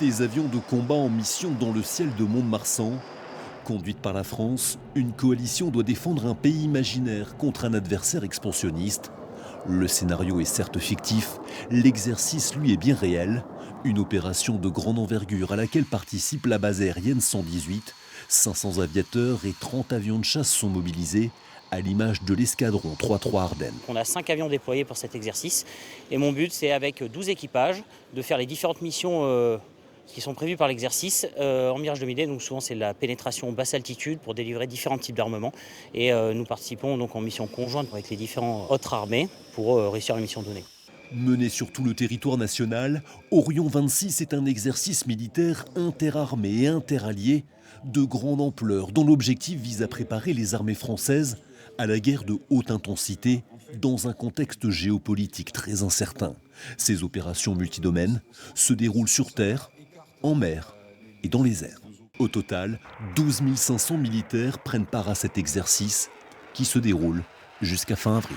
Des avions de combat en mission dans le ciel de Mont-de-Marsan. Conduite par la France, une coalition doit défendre un pays imaginaire contre un adversaire expansionniste. Le scénario est certes fictif, l'exercice lui est bien réel. Une opération de grande envergure à laquelle participe la base aérienne 118. 500 aviateurs et 30 avions de chasse sont mobilisés, à l'image de l'escadron 3-3 Ardennes. On a 5 avions déployés pour cet exercice et mon but c'est avec 12 équipages de faire les différentes missions qui sont prévues par l'exercice en mirage de Midday. Donc souvent c'est la pénétration basse altitude pour délivrer différents types d'armements et nous participons donc en mission conjointe avec les différentes autres armées pour réussir la mission donnée. Mené sur tout le territoire national, Orion 26 est un exercice militaire interarmé et interallié de grande ampleur dont l'objectif vise à préparer les armées françaises à la guerre de haute intensité dans un contexte géopolitique très incertain. Ces opérations multidomaines se déroulent sur terre, en mer et dans les airs. Au total, 12 500 militaires prennent part à cet exercice qui se déroule jusqu'à fin avril.